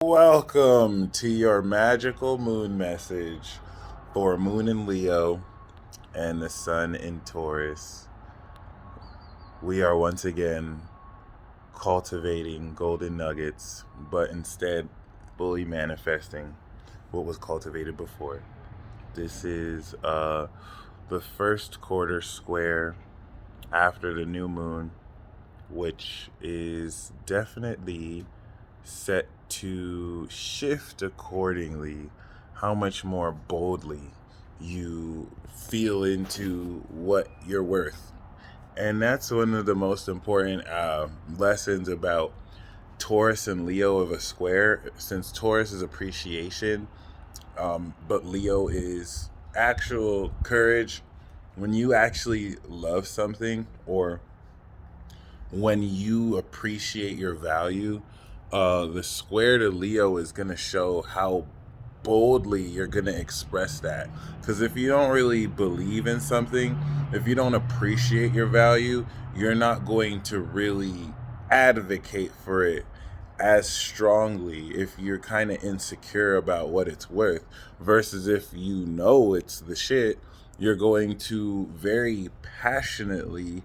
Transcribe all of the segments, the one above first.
Welcome to your magical moon message for Moon in Leo and the Sun in Taurus. We are once again cultivating golden nuggets, but instead fully manifesting what was cultivated before. This is the first quarter square after the new moon, which is definitely set to shift accordingly how much more boldly you feel into what you're worth. And that's one of the most important lessons about Taurus and Leo of a square, since Taurus is appreciation, but Leo is actual courage. When you actually love something, or when you appreciate your value, the square to Leo is going to show how boldly you're going to express that. Because if you don't really believe in something, if you don't appreciate your value, you're not going to really advocate for it as strongly if you're kind of insecure about what it's worth, versus if you know it's the shit, you're going to very passionately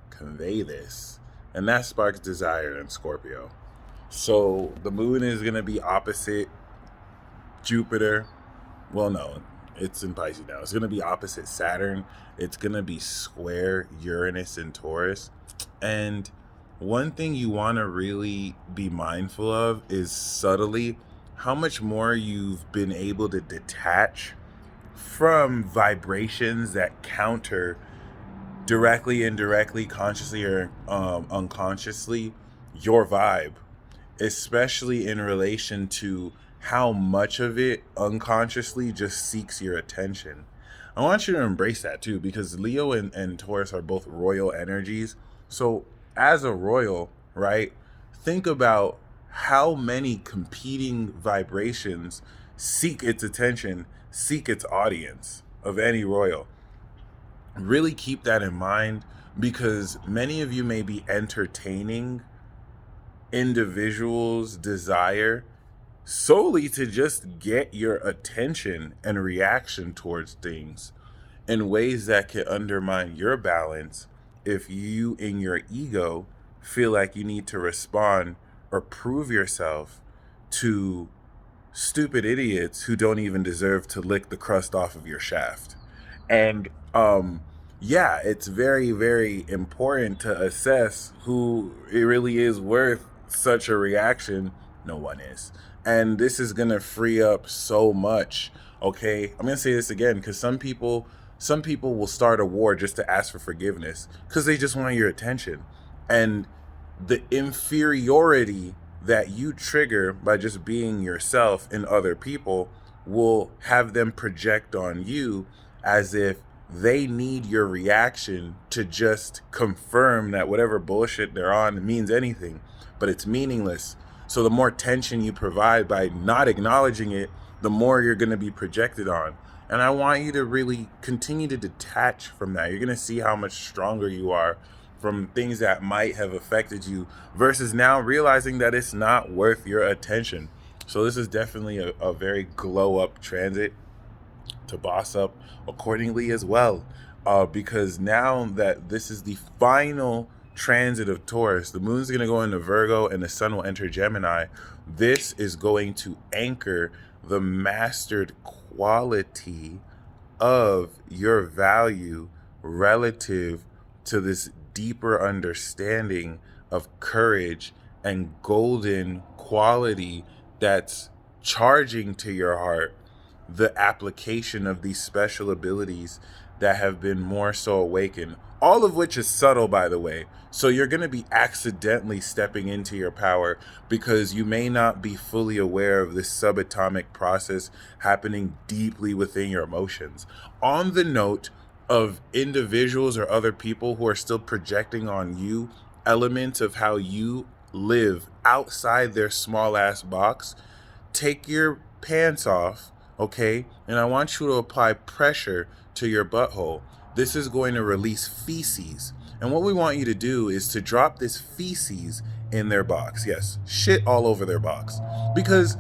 convey this. And that sparks desire in Scorpio. So the moon is going to be opposite Jupiter. Well, no, it's in Pisces now. It's going to be opposite Saturn. It's going to be square Uranus and Taurus. And one thing you want to really be mindful of is subtly how much more you've been able to detach from vibrations that counter directly, indirectly, consciously, or unconsciously your vibe, especially in relation to how much of it unconsciously just seeks your attention. I want you to embrace that too, because Leo and Taurus are both royal energies. So, as a royal, right, think about how many competing vibrations seek its attention, seek its audience of any royal. Really keep that in mind, because many of you may be entertaining individuals' desire solely to just get your attention and reaction towards things in ways that can undermine your balance if you, in your ego, feel like you need to respond or prove yourself to stupid idiots who don't even deserve to lick the crust off of your shaft. And yeah, it's very, very important to assess who it really is worth such a reaction. No one is. And this is gonna free up so much. Okay, I'm gonna say this again, because some people will start a war just to ask for forgiveness because they just want your attention. And the inferiority that you trigger by just being yourself in other people will have them project on you as if they need your reaction to just confirm that whatever bullshit they're on means anything, but it's meaningless. So the more tension you provide by not acknowledging it, the more you're going to be projected on. And I want you to really continue to detach from that. You're going to see how much stronger you are from things that might have affected you, versus now realizing that it's not worth your attention. So this is definitely a very glow up transit to boss up accordingly as well. Because now that this is the final transit of Taurus, the moon's going to go into Virgo and the sun will enter Gemini. This is going to anchor the mastered quality of your value relative to this deeper understanding of courage and golden quality that's charging to your heart the application of these special abilities that have been more so awakened. All of which is subtle, by the way. So you're going to be accidentally stepping into your power because you may not be fully aware of this subatomic process happening deeply within your emotions. On the note of individuals or other people who are still projecting on you elements of how you live outside their small ass box, take your pants off, okay? And I want you to apply pressure to your butthole. This is going to release feces. And what we want you to do is to drop this feces in their box. Yes, shit all over their box. Because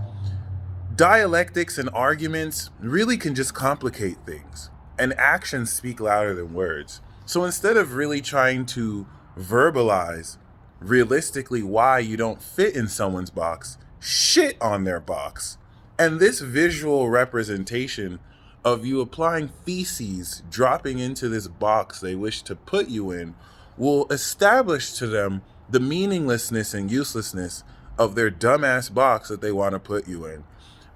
dialectics and arguments really can just complicate things, and actions speak louder than words. So instead of really trying to verbalize realistically why you don't fit in someone's box, shit on their box. And this visual representation of you applying feces, dropping into this box they wish to put you in, will establish to them the meaninglessness and uselessness of their dumbass box that they want to put you in.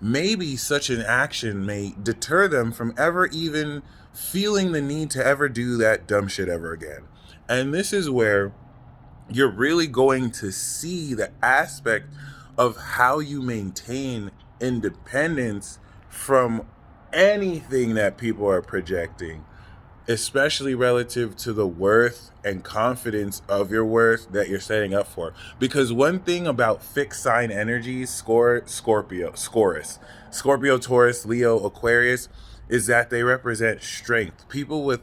Maybe such an action may deter them from ever even feeling the need to ever do that dumb shit ever again. And this is where you're really going to see the aspect of how you maintain independence from anything that people are projecting, especially relative to the worth and confidence of your worth that you're setting up for. Because one thing about fixed sign energies, Scorpio, Taurus, Leo, Aquarius, is that they represent strength. People with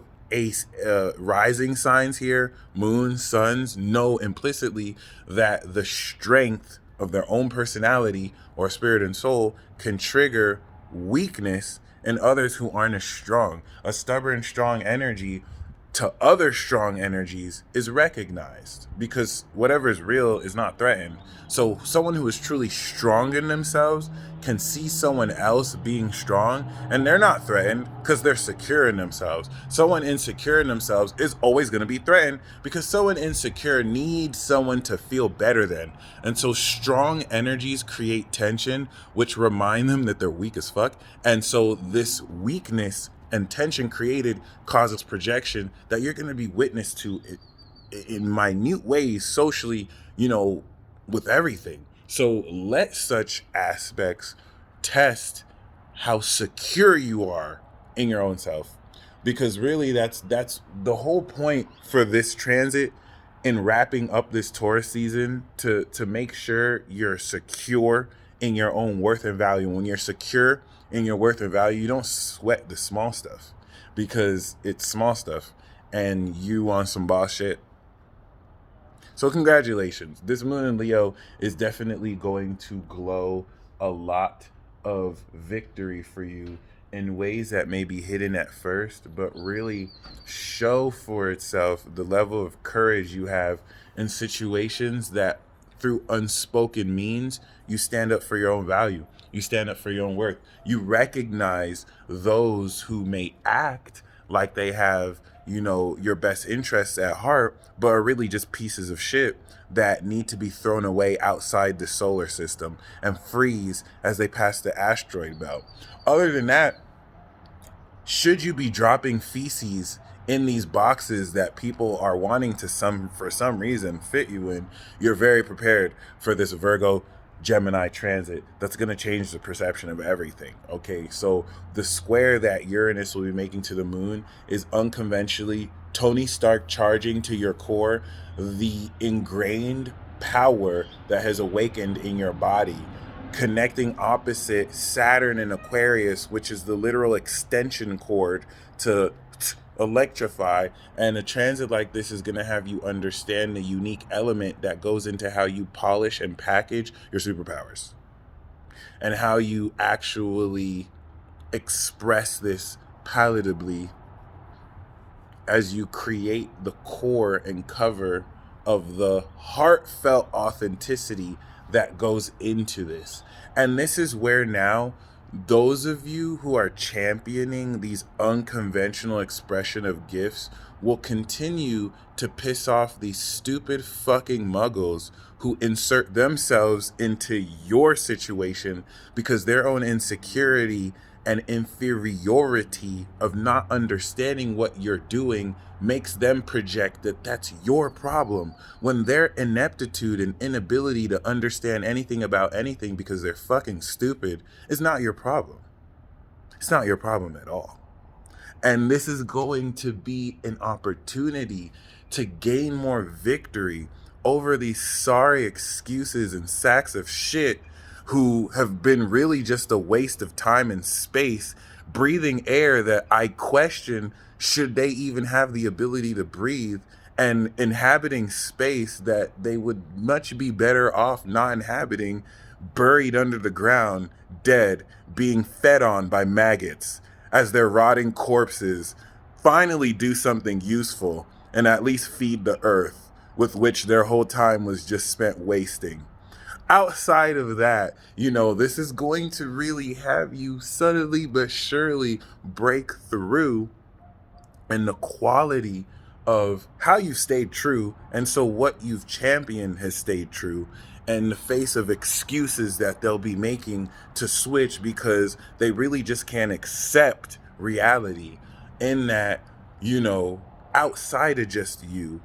rising signs here, moons, suns, know implicitly that the strength of their own personality or spirit and soul can trigger weakness in others who aren't as strong. A stubborn, strong energy to other strong energies is recognized because whatever is real is not threatened. So someone who is truly strong in themselves can see someone else being strong and they're not threatened because they're secure in themselves. Someone insecure in themselves is always going to be threatened because someone insecure needs someone to feel better than. And so strong energies create tension, which remind them that they're weak as fuck. And so this weakness and tension created causes projection that you're going to be witness to in minute ways socially, with everything. So let such aspects test how secure you are in your own self, because really that's the whole point for this transit in wrapping up this Taurus season, to make sure you're secure in your own worth and value. When you're secure in your worth and value, you don't sweat the small stuff because it's small stuff and you on some boss shit. So congratulations. This moon in Leo is definitely going to glow a lot of victory for you in ways that may be hidden at first, but really show for itself the level of courage you have in situations that through unspoken means, you stand up for your own value. You stand up for your own worth. You recognize those who may act like they have, your best interests at heart, but are really just pieces of shit that need to be thrown away outside the solar system and freeze as they pass the asteroid belt. Other than that, should you be dropping feces in these boxes that people are wanting to for some reason fit you in, you're very prepared for this Virgo Gemini transit that's going to change the perception of everything. Okay, so the square that Uranus will be making to the moon is unconventionally Tony Stark charging to your core the ingrained power that has awakened in your body, connecting opposite Saturn and Aquarius, which is the literal extension cord to electrify. And a transit like this is going to have you understand the unique element that goes into how you polish and package your superpowers and how you actually express this palatably as you create the core and cover of the heartfelt authenticity that goes into this. And this is where now those of you who are championing these unconventional expression of gifts will continue to piss off these stupid fucking muggles who insert themselves into your situation because their own insecurity and inferiority of not understanding what you're doing makes them project that that's your problem, when their ineptitude and inability to understand anything about anything because they're fucking stupid is not your problem. It's not your problem at all. And this is going to be an opportunity to gain more victory over these sorry excuses and sacks of shit who have been really just a waste of time and space, breathing air that I question should they even have the ability to breathe, and inhabiting space that they would much be better off not inhabiting, buried under the ground, dead, being fed on by maggots as their rotting corpses finally do something useful and at least feed the earth, with which their whole time was just spent wasting. Outside of that, this is going to really have you subtly but surely break through in the quality of how you stayed true, and so what you've championed has stayed true, in the face of excuses that they'll be making to switch because they really just can't accept reality. In that, outside of just you,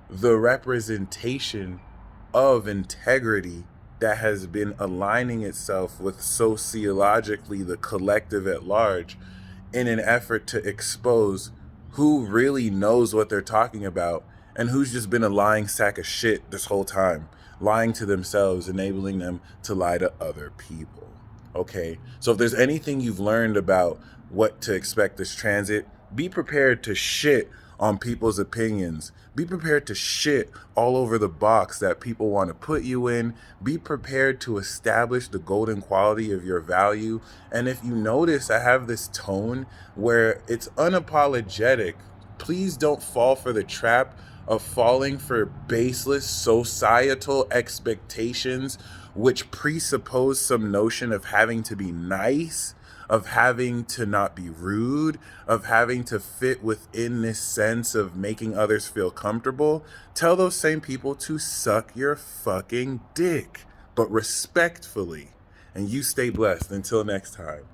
the representation of integrity that has been aligning itself with sociologically the collective at large, in an effort to expose who really knows what they're talking about and who's just been a lying sack of shit this whole time, lying to themselves, enabling them to lie to other people. Okay, so if there's anything you've learned about what to expect this transit, be prepared to shit on people's opinions. Be prepared to shit all over the box that people want to put you in. Be prepared to establish the golden quality of your value. And if you notice, I have this tone where it's unapologetic. Please don't fall for the trap of falling for baseless societal expectations, which presuppose some notion of having to be nice, of having to not be rude, of having to fit within this sense of making others feel comfortable. Tell those same people to suck your fucking dick, but respectfully. And you stay blessed. Until next time.